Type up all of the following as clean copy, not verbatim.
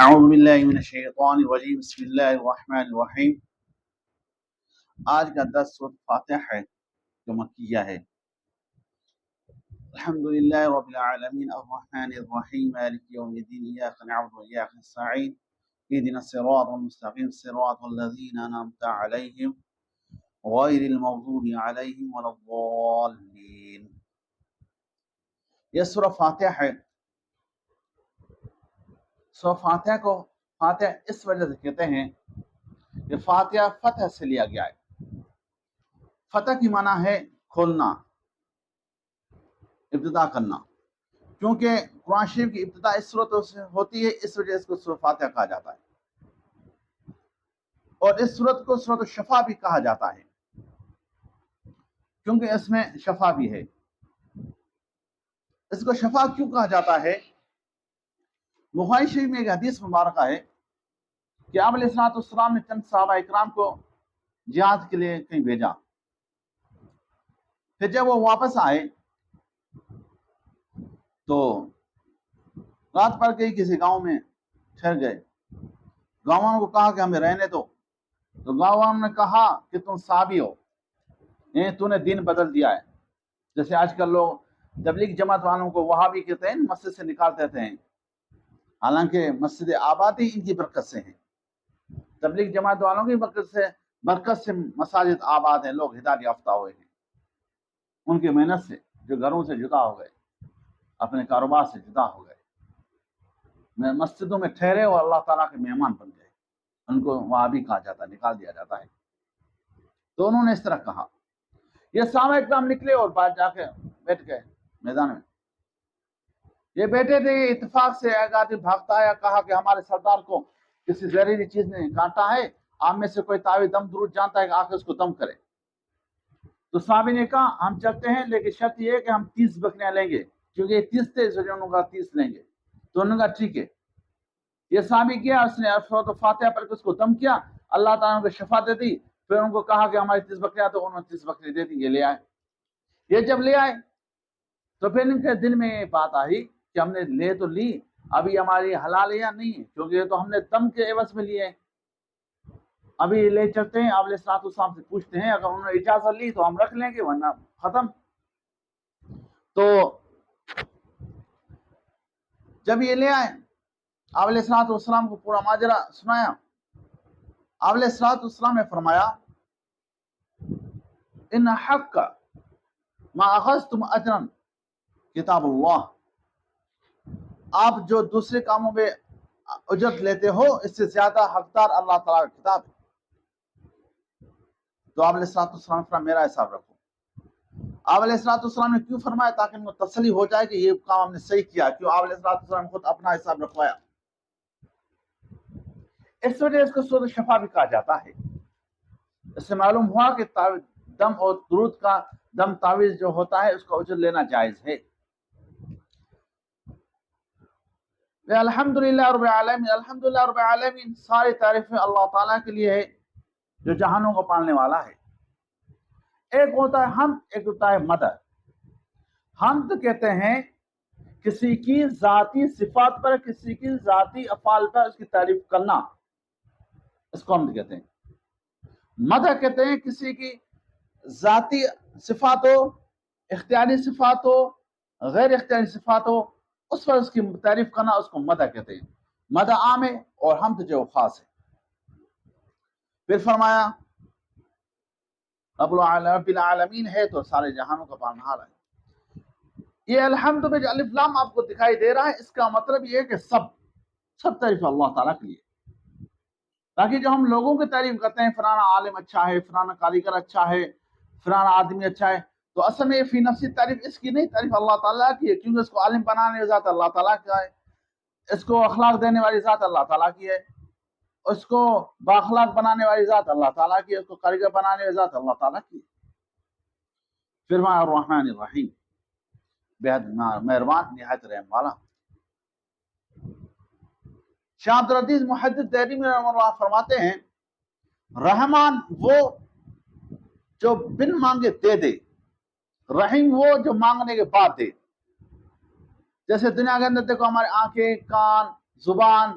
اعوذ باللہ من الشیطان الرجیم بسم اللہ الرحمن الرحیم۔ آج کا درس سورۃ فاتحہ ہے جو مکیہ ہے۔ الحمدللہ رب العالمین الرحمن الرحیم مالک یوم الدین ایاک نعبد و ایاک نستعین اهدنا الصراط المستقیم صراط الذین انعمت علیہم غیر المغضوب علیہم ولا الضالین۔ یہ سورۃ فاتحہ ہے۔ سورۃ فاتحہ کو فاتحہ اس وجہ سے کہتے ہیں کہ فاتحہ فتح سے لیا گیا ہے۔ فتح کی معنی ہے کھولنا، ابتدا کرنا، کیونکہ قرآن شریف کی ابتدا اس صورت سے ہوتی ہے، اس وجہ سے اس کو سورۃ فاتحہ کہا جاتا ہے، اور اس صورت کو سورۃ الشفا بھی کہا جاتا ہے کیونکہ اس میں شفا بھی ہے۔ اس کو شفا کیوں کہا جاتا ہے؟ بخاری شریف میں ایک حدیث مبارکہ ہے کہ آپ علیہ السلام نے چند صحابہ اکرام کو جہاد کے لیے کہیں بھیجا، پھر جب وہ واپس آئے تو رات بھر کے کسی گاؤں میں ٹھہر گئے۔ گاؤں والوں کو کہا کہ ہمیں رہنے دو، تو گاؤں والوں نے کہا کہ تم صحابی ہو، تو نے دین بدل دیا ہے۔ جیسے آج کل لوگ تبلیغ جماعت والوں کو وہابی کہتے ہیں، مسجد سے نکال دیتے ہیں، حالانکہ مسجد آبادی ان کی برکت سے ہیں۔ تبلیغ جماعت والوں کی برکت سے مساجد آباد ہیں، لوگ ہدایت یافتہ ہوئے ہیں ان کی محنت سے، جو گھروں سے جدا ہو گئے، اپنے کاروبار سے جدا ہو گئے، مسجدوں میں ٹھہرے اور اللہ تعالیٰ کے مہمان بن گئے، ان کو وہابی کہا جاتا ہے، نکال دیا جاتا ہے۔ تو انہوں نے اس طرح کہا۔ یہ صحابہ اکرام نکلے اور بعد جا کے بیٹھ گئے میدان میں۔ یہ بیٹھے تھے، اتفاق سے ایک آدمی بھاگتا آیا، کہا کہ ہمارے سردار کو کسی زہریلی چیز نے کاٹا ہے، آپ میں سے کوئی تعویذ دم درود جانتا ہے کہ آ کے اس کو دم کرے۔ تو صحابی نے کہا ہم چلتے ہیں، لیکن شرط یہ ہے کہ ہم 30 بکریاں لیں گے، کیونکہ یہ 30 تھے، اس وجہ انہوں نے کہا 30 لیں گے۔ تو انہوں نے کہا ٹھیک ہے۔ یہ صحابی کیا، اس نے سورۃ فاتحہ پڑھ کے اس کو دم کیا، اللہ تعالیٰ نے کو شفا دے دی۔ پھر ان کو کہا کہ ہماری 30 بکریاں، تو انہوں نے 30 بکری دے دی، یہ لے آئے۔ یہ جب لے آئے تو پھر ان کے دل میں یہ بات آئی کہ ہم نے لے تو لی، ابھی ہماری حلال ہے یا نہیں ہے، کیونکہ یہ تو ہم نے دم کے عوض میں لیے ہیں۔ ابھی لے چلتے ہیں، آپ علیہ السلام سے پوچھتے ہیں، اگر انہوں نے اجازت لی تو ہم رکھ لیں گے، ورنہ ختم۔ تو جب یہ لے آئے، آپ علیہ السلام کو پورا ماجرا سنایا۔ آپ علیہ السلام نے فرمایا ان حق ما اخذتم اجرا کتاب اللہ، آپ جو دوسرے کاموں میں اجرت لیتے ہو، اس سے زیادہ حقدار اللہ تعالیٰ کا کتاب ہے۔ تو آپ علیہ السلام نے میرا حساب رکھو۔ آپ علیہ السلام نے کیوں فرمایا؟ تاکہ ان کو تسلی ہو جائے کہ یہ کام ہم نے صحیح کیا، کیوں آپ علیہ السلام نے خود اپنا حساب رکھوایا۔ اس وجہ اس کو سورۃ شفا بھی کہا جاتا ہے۔ اس سے معلوم ہوا کہ دم اور درود کا دم تعویذ جو ہوتا ہے، اس کا اجر لینا جائز ہے۔ الحمدللہ رب العالمین، الحمدللہ رب العالمین، ساری تعریفیں اللہ تعالیٰ کے لیے ہے جو جہانوں کو پالنے والا ہے۔ ایک ہوتا ہے حمد، ایک ہوتا ہے مدح۔ حمد کہتے ہیں کسی کی ذاتی صفات پر، کسی کی ذاتی افعال پر اس کی تعریف کرنا، اس کو حمد کہتے ہیں۔ مدح کہتے ہیں کسی کی ذاتی صفات ہو، اختیاری صفات ہو، غیر اختیاری صفات ہو، اس پر اس کی تعریف کرنا، اس کو مدح کہتے ہیں۔ مدح عام ہے اور حمد جو خاص ہے۔ پھر فرمایا رب العالمین ہے تو سارے جہانوں کا پالنہار ہے۔ یہ الحمد میں جو الف لام آپ کو دکھائی دے رہا ہے، اس کا مطلب یہ ہے کہ سب تعریف اللہ تعالیٰ کے لیے۔ تاکہ جو ہم لوگوں کی تعریف کرتے ہیں، فلانا عالم اچھا ہے، فلانا کاریگر اچھا ہے، فلانا آدمی اچھا ہے، تو اصل میں یہ فی نفسی تعریف اس کی نہیں، تعریف اللہ تعالیٰ کی ہے، کیونکہ اس کو عالم بنانے والی ذات اللہ تعالیٰ کا ہے، اس کو اخلاق دینے والی ذات اللہ تعالیٰ کی ہے، اس کو بااخلاق بنانے والی ذات اللہ تعالیٰ کی ہے، اس کو کاریگر بنانے والی ذات اللہ تعالیٰ کی ہے۔ پھر الرحمن الرحیم، بہت مہربان نہایت رحم والا۔ شاہ عبدالعزیز محدث دہلوی رحمہ اللہ فرماتے ہیں رحمان وہ جو بن مانگے دے دے، رحیم وہ جو مانگنے کے بعد دے۔ جیسے دنیا کے اندر دیکھو، ہمارے آنکھیں، کان، زبان،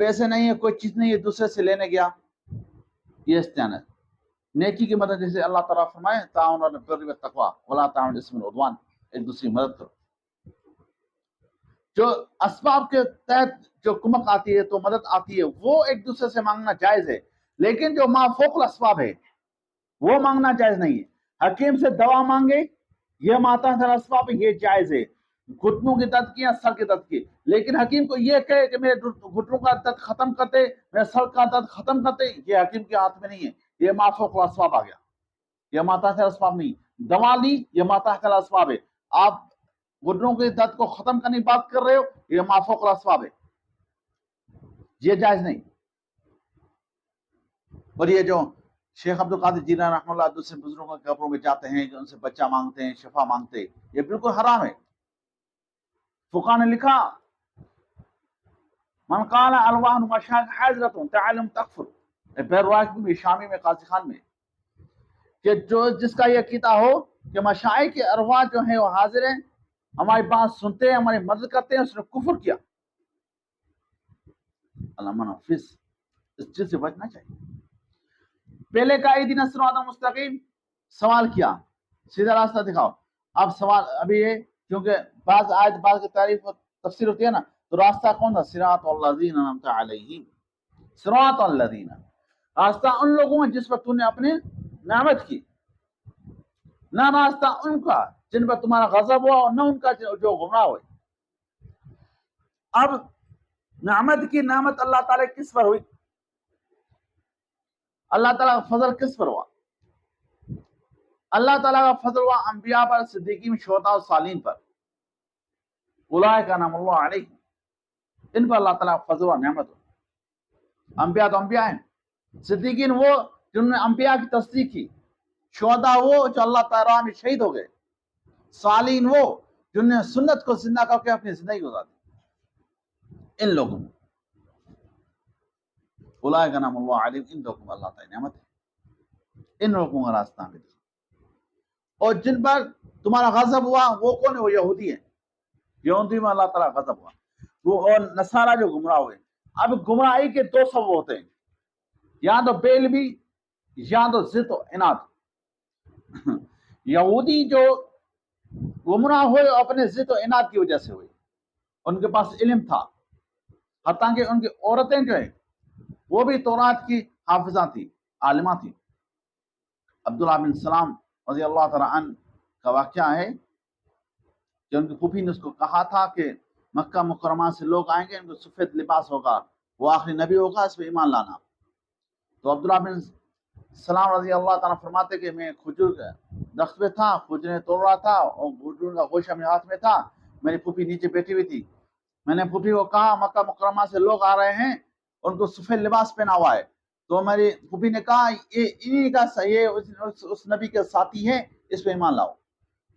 پیسے نہیں ہے، کوئی چیز نہیں ہے، دوسرے سے لینے گیا، یہ استعانت۔ نیکی کی مدد، جیسے اللہ تعالیٰ فرمائے تعاون علی البر والتقوی ولا تعاون علی الاثم والعدوان، ایک دوسری کی مدد کرو۔ جو اسباب کے تحت جو کمک آتی ہے، تو مدد آتی ہے، وہ ایک دوسرے سے مانگنا جائز ہے، لیکن جو ما فوق الاسباب ہے وہ مانگنا جائز نہیں ہے۔ حکیم سے دوا مانگے، یہ ماتحت الاسباب ہے، یہ جائز ہے، گھٹنوں کی درد کی یا سر کے درد کی، لیکن حکیم کو یہ کہے کہ میرے گھٹنوں کا درد ختم کرتے، میرے سر کا درد ختم کرتے، یہ حکیم کے ہاتھ میں نہیں ہے، یہ ما فوق الاسباب آ گیا، یہ ماتحت الاسباب نہیں۔ دوا لی، یہ ماتحت الاسباب ہے، آپ گھٹنوں کے درد کو ختم کرنے کی بات کر رہے ہو، یہ ما فوق الاسباب ہے، یہ جائز نہیں۔ اور یہ جو شیخ عبد القادر جیلانی رحمہ اللہ دوسرے بزرگوں کے قبروں میں جاتے ہیں کہ ان سے بچہ مانگتے ہیں، شفا مانگتے ہیں، یہ بالکل حرام ہے۔ فقہ نے لکھا من قال الواح مشاق حاضرۃ تعلم تکفر، بیر شامی میں قاضی خان میں، کہ جو جس کا یہ عقیدہ ہو کہ مشائخ کے ارواح جو ہیں وہ حاضر ہیں، ہماری بات سنتے ہیں، ہماری مدد کرتے ہیں، اس نے کفر کیا۔ علامہ نفس اس چیز سے بچنا چاہیے۔ پہلے کا اہدنا الصراط المستقیم، سوال کیا سیدھا راستہ دکھاؤ، اب سوال ابھی یہ کیونکہ بعض آیت بعض کی تعریف و تفسیر ہوتی ہے نا، تو راستہ کون تھا؟ صراط الذین انعمت علیہم، صراط الذین، راستہ ان لوگوں جس پر تو نے اپنے نعمت کی، نہ راستہ ان کا جن پر تمہارا غضب ہوا، اور نہ ان کا جو گمراہ ہوئے۔ اب نعمت کی نعمت اللہ تعالیٰ کس پر ہوئی؟ اللہ تعالیٰ کا فضل کس پر ہوا؟ اللہ تعالیٰ کا فضل ہوا انبیاء پر، صدیقین، شہداء اور صالحین پر، اولئک انعم اللہ علیہم، ان پر اللہ تعالیٰ کا فضل ہوا، نعمت ہوا۔ انبیاء تو انبیاء ہیں، صدیقین وہ جنہوں نے انبیاء کی تصدیق کی، شہداء وہ جو اللہ تعالیٰ میں شہید ہو گئے، صالحین وہ جنہوں نے سنت کو زندہ کر کے اپنی زندگی گزار دی، ان لوگوں میں اولئک انعم اللہ علیہم، ان لوگوں میں اللہ تعالیٰ نعمت ہے، ان لوگوں کا راستہ ہمیں دکھا۔ اور جن پر تمہارا غضب ہوا وہ کون ہے؟ وہ یہودی ہیں، یہودی میں اللہ تعالیٰ غضب ہوا، وہ اور نصارہ جو گمراہ ہوئے۔ اب گمراہی کے دو سبب ہوتے ہیں، یا تو بے علمی، یا تو ضد و عناد۔ یہودی جو گمراہ ہوئے اپنے ضد و عناد کی وجہ سے ہوئے، ان کے پاس علم تھا، حتیٰ کہ ان کی عورتیں جو ہیں وہ بھی تورات کی حافظہ تھی، عالمہ تھی۔ عبداللہ بن سلام رضی اللہ تعالیٰ عنہ کا واقعہ ہے کہ ان کی پھوپھی نے اس کو کہا تھا کہ مکہ مکرمہ سے لوگ آئیں گے، ان کو سفید لباس ہوگا، وہ آخری نبی ہوگا، اس پہ ایمان لانا۔ تو عبداللہ بن سلام رضی اللہ تعالیٰ فرماتے کہ میں کھجور درخت پہ تھا، کھجوریں توڑ رہا تھا، اور کھجور کا گوشہ میرے ہاتھ میں تھا، میری پھوپھی نیچے بیٹھی ہوئی تھی، میں نے پھوپھی کو کہا مکہ مکرمہ سے لوگ آ رہے ہیں، ان کو سفید لباس پہنا ہوا ہے، تو میری پھوپھی نے کہا یہ انہی کا یہ اس نبی کے ساتھی ہے، اس پہ ایمان لاؤ۔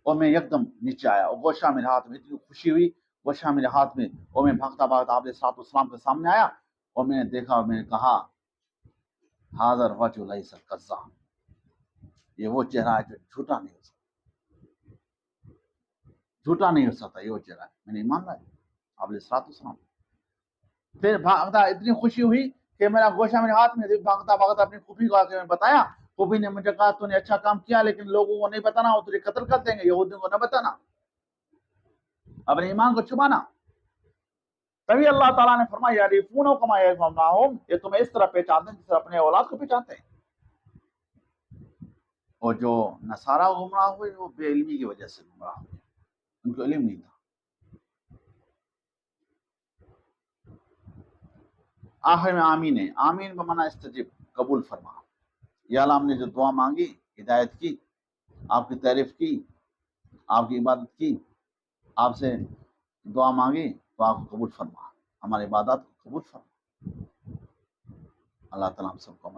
اور میں یکدم نیچے آیا، اور گوشہ میرے ہاتھ میں، اتنی خوشی ہوئی، گوشہ میرے ہاتھ میں، اور میں بھاگتا بھاگتا آپ علیہ الصلوۃ والسلام کے سامنے آیا، اور میں نے دیکھا، اور میں نے کہا حاضر وجہ لیس الکذاب، یہ وہ چہرہ ہے جو جھوٹا نہیں ہو سکتا، جھوٹا نہیں ہو سکتا، یہ وہ چہرہ ہے، میں نے ایمان لایا آپ علیہ الصلوۃ والسلام۔ پھر بھاگتا، اتنی خوشی ہوئی کہ میرا گوشہ میرے ہاتھ میں، بھاگتا بھاگتا اپنی پھوپھی کو آ کے میں بتایا، پھوپھی نے مجھے کہا تو نے اچھا کام کیا، لیکن لوگوں کو نہیں بتانا، وہ تجھے قتل کر دیں گے، یہودیوں کو نہ بتانا، اپنے ایمان کو چھپانا۔ تبھی اللہ تعالیٰ نے فرمایا یعرفونہ کما یعرفون ابناءہم، یہ تمہیں اس طرح پہچانتے ہیں جس طرح اپنے اولاد کو پہچانتے ہیں۔ اور جو نصارہ گمراہ ہوئے وہ بے علمی کی وجہ سے گمراہ ہوئے، ان کو علم نہیں تھا۔ آخر میں آمین ہے، آمین بمعنی استجب، قبول فرما۔ یا اللہ ہم نے جو دعا مانگی، ہدایت کی، آپ کی تعریف کی، آپ کی عبادت کی، آپ سے دعا مانگی، تو آپ کو قبول فرما، ہماری عبادات کو قبول فرما۔ اللہ تعالیٰ ہم سب کو